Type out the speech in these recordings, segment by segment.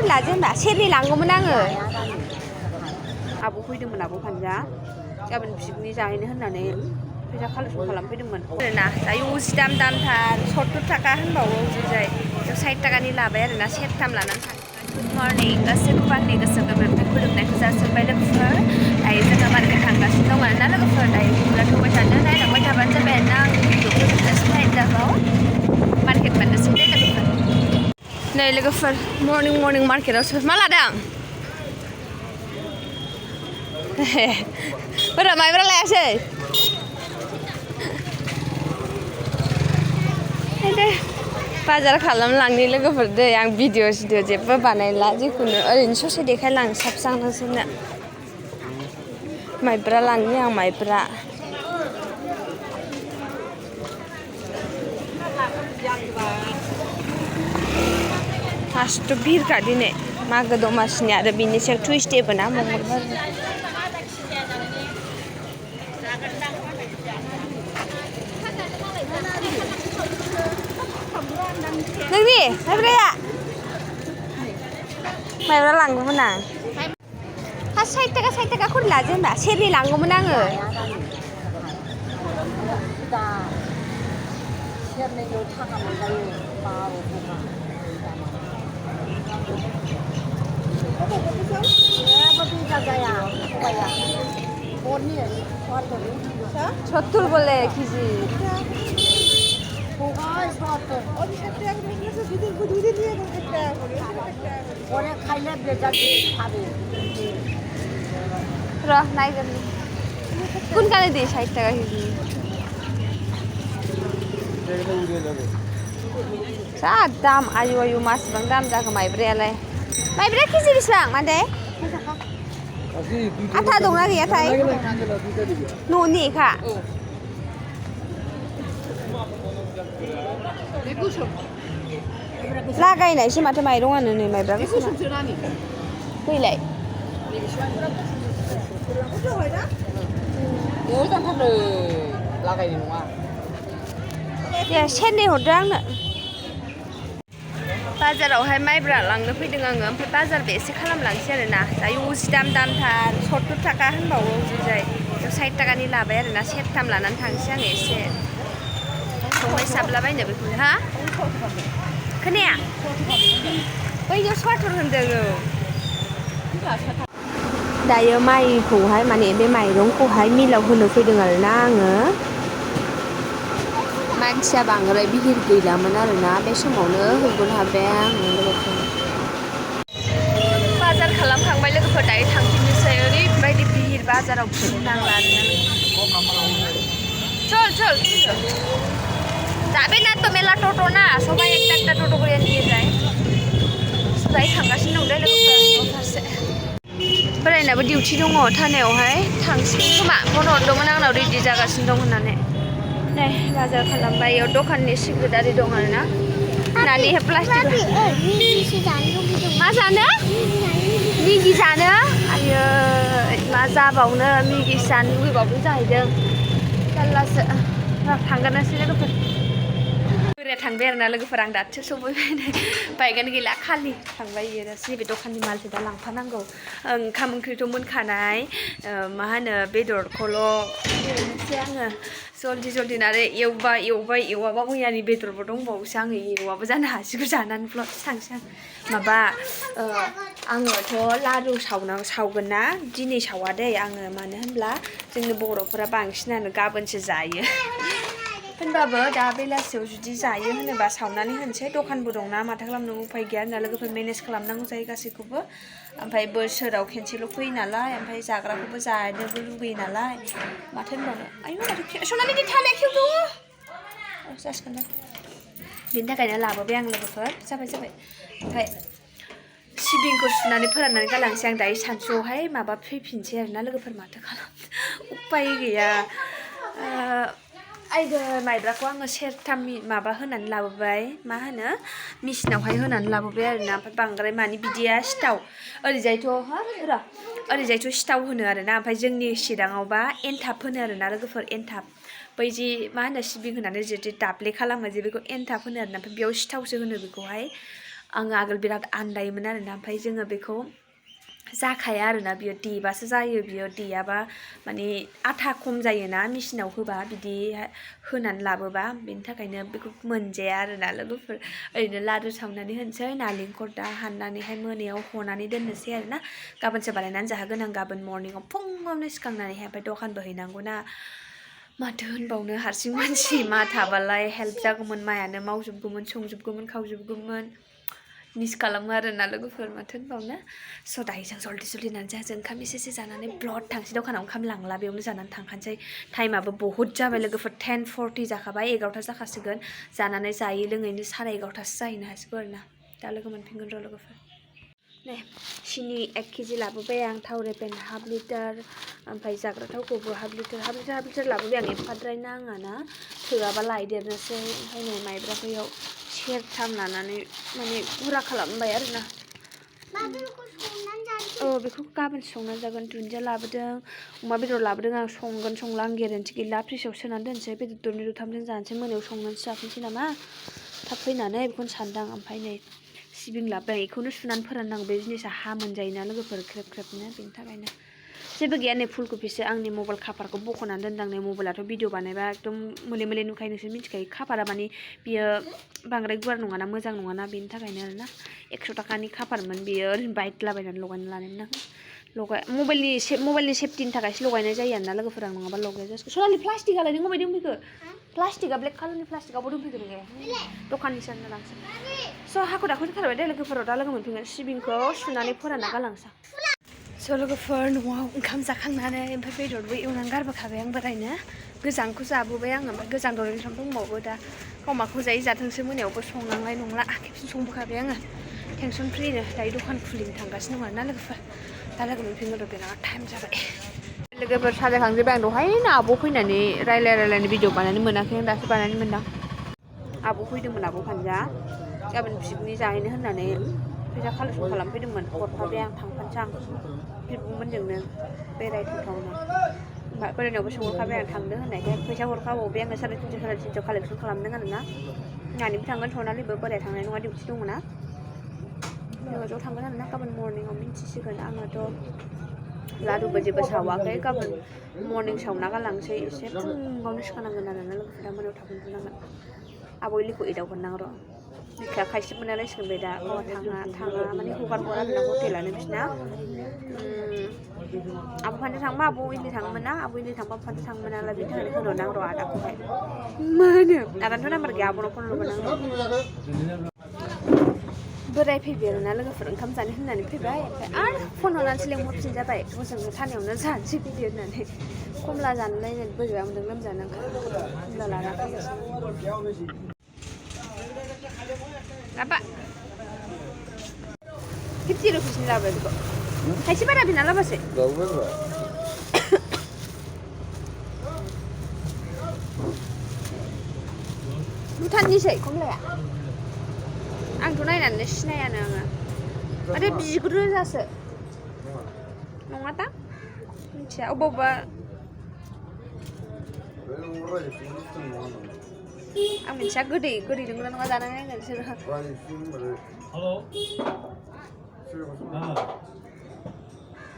खरला जेनेबा सेरनै लांगौमोन आङो आब' फैदोंमोन आब' फानजा गाबोन पिकनिक जाहैनो होननानै फैसा कालेक्सन खालामफैदोंमोन आरोना दायो जि दामथार 70 थाखा होनबावो ओरैजाय 60 थाखानि लाबाय आरोना सेरथाम लानानै थाङो गुड मर्निं गासैखौबो आंनि गोसो गोरबोनिफ्राय खुलुमनायखौ जासिबाय लोगोफोर दायो जोङो मार्केट थांगासिनो दं आरोना लोगोफोर दायो बिदिब्ला थांबाय थानो नायलांबाय थाबानो जाबाय आरोना आं भिडिअ फोजोबजासिम नायदाबाव मार्केट मोननोसै दे लोगोफोर नै लोगोफोर मर्निं मार्केटाव मा लादों बोरा माइब्रा लायासै दे बाजार खालामलांनि लोगोफोर दै आं भिडिअ जेबो बानायला जिखुनु ओरैनो ससे देखायलांनो साबजां नोंसोरनो माइब्रा लांनि आं माइब्रा फार्स्ट भिरखा दिनै मागो दमासिनि आरो बिनि सायाव टुइसडेबो ना मंगलबार नोंनि माइब्राया माइब्रा लांगौमोन आं 60 थाखा खरला जेनेबा सेरनै लांगौमोन आङो सेरनैल' थाखा मोनजायो सत्तर बोले केजि र नायगोन कुनखाने दे 60 थाखा केजि जा दाम आयु मासेबां दाम जाखो माइब्रायालाय माइब्रा केजि बेसेबां मादै आथा दंना गैयाथाय न'निखा लागायनायसो माथो माइरंआनो नै माइब्रा फैलाय लागायनाय नङा दे सेरनै हरदो आंनो बाजारावहाय माइब्रा लांनो फैदों आङो ओमफ्राय बाजारबो एसे खालामलांसै आरोना दायो जि दामथार 70 थाखा होनबावो ओरैजाय 60 थाखानि लाबाय आरोना सेरथाम लानानै थांसै आङो एसे संबाय साबलाबायनो बेखौ हा खोनाया बैयाव स्वाटर होनदों दायो माइखौहाय माने बे माइरंखौहाय मिलाव होनो फैदों आरोना आङो मानसिया बांद्राय बिहिर गैलामोन आरोना बे समावनो हैगोन हाबाय आङो लोगोफोर बाजार खालामखांबाय लोगोफोर दायो थांफिननोसै ओरैबायदि बिहिर बाजाराव नांला आरोना चल जाबे ना तो मेला टोटो ना सबाय एकटा टोटो করে নিয়ে যায় दायो थांगासिनो दं दे लोगोफोर फारसे बोरायनाबो डिउटि दङ थानायावहाय थांसिगोन खोमा फन हरदोंमोन आंनाव रेडि जागासिनो दं होननानै नै बाजार खालामबाय इयाव दखाननि सिक्रेटारि दं आरोना नानि प्लास्टिक मा जानो मिगि जानो आयो मा जाबावनो मिगि जानो लुगैबावदों जाहैदों जारलासो थांगोननोसै लोगोफोर बोराया थांबाय आरोना लोगोफोर आं दासो सफैबाय बाइकआनो गैला खालि थांबाय इयो नैबे दखाननि मालसो दा लांफानांगौ ओंखाम ओंख्रिथ' मोनखानाय मा होनो बेदरखौल' एवनोसै आङो जल्दि आरो एवाबा मैयानि बेदरबो दंबावोसो आङो एवाबो जानो हासिगौ जानानै ब्लद थांसै आं माबा आङोथ' लारु सावगोन ना दिनै सावा दै आङो मानो होनब्ला जोंनि बर'फोरा बांसिनानो गाबोनसो जायो होनबाबो दा बेलासियाव जुदि जायो होनोबा सावनानै होनोसै दखानबो दंना माथो खालामनो उफाय गैया होनना लोगोफोर मेनेज खालामनांगौ जायो गासैखौबो ओमफ्राय बोसोराव खेनसेल' फैयो नालाय ओमफ्राय जाग्राखौबो जानोबो लुगैयो नालाय माथो होनबावनो आयु माथो सनालि थानाया खेव दङ जासिगोन दा बेनि थाखायनो लाबोबाय आं लोगोफोर जाबाय ओमफ्राय सिबिंखौ सुनानै फोराननानै गालांसै आं दायो सानसुआवहाय माबा फैफिनसै आरोना लोगोफोर माथो खालामनो उफाय गैया आइदो माइब्राखौ आङो सेरथाम माबा होनानै लाबोबाय मा होनो मेचिनावहाय होनानै लाबोबाय आरोना ओमफ्राय बांद्राय मानि बिदिया सिथाव ओरैजायथ' सिथाव होनो आरोना ओमफ्राय जोंनि चिराङावबा एनथाब होनो आरोना लोगोफोर एनथाब बै जि मा होनो सिबिं होनानै जुदि दाब्ले खालामो जे बेखौ एनथाब होनो आरोना ओमफ्राय बेयाव सिथावसो होनो बेखौहाय आङो आगोल बिराद आन्दायोमोन आरोना ओमफ्राय जोङो बेखौ जाखाया आरोना बियो देबासो जायो बियो देयाबा माने आथा खम जायोना मेचिनाव होबा बिदि होनानै लाबोबा बेनि थाखायनो बेखौ मोनजाया आरोना लोगोफोर ओरैनो लारु सावनानै होनोसै नालेंखर दा हाननानैहाय मोनायाव हनानै दोननोसै आरोना गाबोनसो बानायनानै जाहोगोन आं गाबोन मर्निंआव फुङावनो सिखांनानैहाय ओमफ्राय दखानबो हैनांगौ ना माथो होनबावनो हारसिं मानसि मा थाबालाय हेल्प जागौमोन मायानो मावजोबगौमोन संजोबगौमोन खावजोबगौमोन मिस खालामो आरोना लोगोफोर माथो होनबावनो स' दायो जों जल्दि होनानै जों ओंखाम एसे जानानै ब्लड थांसै दखानाव ओंखाम लांला बेयावनो जानानै थांखानोसै टाइमाबो बहुत जाबाय लोगोफोर 10:40 जाखाबाय 11ता जाखासिगोन जानानै जायै लोङैनो 11:30तासो जाहैनो हासिगौ आरोना दा लोगो मोनफिनगोन र' लोगोफोर नै सिनि 1 केजि लाबोबाय आं थाव रेपेन हाफ लिटार ओमफ्राय जाग्रा थावखौबो हाफ लिटार लाबोबाय आं एफाद्राय नाङाना थोआबा लायदेरनोसै ओमफ्राय नै माइब्राखौ सेरथाम लानानै माने गुरा खालामबाय आरोना बेखौ गाबोन संनानै जागोन दुन्दिया लाबोदों अमा बेदर लाबोदों आं संगोन संला आं गेरेन्टि गैला फ्रिजआव सोनानै दोनसै बेदर दरनै दरथामजों जानोसै मोनायाव संनानैसो जाफिनसै नामा थाब फैनानै बेखौनो सानदां ओमफ्राय नै सिबिं लाबोबाय बेखौनो सुनानै फोराननांगौ बे जिनिसा हा मोनजायोना लोगोफोर ख्रेब ख्रेबनो बेनि थाखायनो जेबो गैया नै फुलकबिसो आंनि मबाइल काभारखौ बख'नानै दोनदां नै मबाइलाथ' भिडिअ बानायबा एकदम मोले नुखायो नोंसोर मिथिखायो काभारा माने बियो बांद्राय गुवार नङाना मोजां नङाना बेनि थाखायनो आरोना 100 ताकानि काभारमोन बियो ओरैनो बायलाबायनानै लगायना लानायमोन आं मबाइलनि सेफटिनि थाखायसो लगायनाय जायो आरोना लोगोफोर आं नङाबा लगाया जासिगोन सनालि प्लास्टिकआलाय नों बबेयाव दोनफैखो प्लास्टिकआ ब्लेक कालारनि प्लास्टिकआवबो दोनफैखो नोङो दखाननिसो होनना लांसै स' हाखु दाखु जाथारबाय दे लोगोफोराव दा लोगो मोनफिनगोन सिबिंखौ सुनानै फोरानना गालांसै स' लोगोफोर न'आव ओंखाम जाखांनानै ओमफ्राय बेदरबो एवनानै गारबोखाबाय आं बोरायनो गोजांखौ जाबोबाय आङो ओमफ्राय गोजां दरनैसो दंबावो दा गावमाखौ जायै जाथोंसो मोनायावबो संनांनाय नंला खेबसेनो संबोखाबाय आङो टेनसन फ्रिनो दायो दखान खुलिनो थांगासिनो दं आरोना लोगोफोर दा लोगो मोनफिनगोन र' बिराद टाइम जाबाय लोगोफोर साजायखांजोब्बाय आं दहायनो आब' फैनानै रायलायनो भिडिअ बानायनो मोनाखै आं दासो बानायनो मोनदां आब' फैदोंमोन आब' फानजा गाबोन पिकनिक जाहैनो होननानै फैसा कालेक्सन खालामफैदोंमोन हरफाबाय आं थांफानोसै आं बिब'मोनजोंनो बेरायथावथावनो ओमफ्राय बोरायनावबो सोंहरखाबाय आं थांदो होननायखाय फैसा हरखाबावबाय आङो 350 कालेक्सन खालामदों आरोना नानिबो थांगोन सनालिबो बोराया थांनाय नङा डिउटि दङ ना जोङो ज' थांगोन आरोना गाबोन मर्निंआव मिन्थिसिगोन आङोथ' लारुबो जेबो सावाखै गाबोन मर्निं सावना गालांसै एसे फुङावनो सिखारनांगोन आरोना लोगोफोरा मोनायाव थाब उन्दुनांगोन आब' इलिखौ एदावगोन आं र' बिखाया खायसे मोनालायसिगोन बे दा गावहा थाङा माने हगार हरा आरोना हटेलानो बिसिना आब' फानजा थांबा आब' इलि थाङोमोन ना आब' इलि थांबा फानजा थाङोमोन नालाय बेनि थाखायनो होनहरदों आं र' आदाखौहाय मोनो आदानोथ' नाम्बार गैया आब'नाव फन हरगोन आं बोराय फैबाय आरोना लोगोफोर ओंखाम जानो होननानै फैबाय ओमफ्राय आरो फन हरनानैसो लेंहरफिनजाबाय हजोंनो सानायावनो जानोसै फैदो होननानै खमला जानोलायनो बोरैबा मोनदों लोमजानो खमला लाना फैगासिनो Apa? 50 rupiah ni lah betul. Kasih pada bina lah pasal. Tahu berapa? Bukan ni saya, kamu lah ya. Ang tu naik nanti sini ya nanga. Ada biji guru jasa. Nong apa? Macam, oh bapa. Ang macam gede dengan nong ada nanga ni sih. Halo.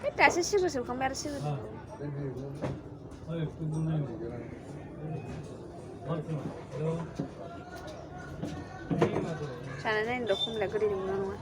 Kita sih sih kamu ada sih. Sana ni dokum lagi di mana?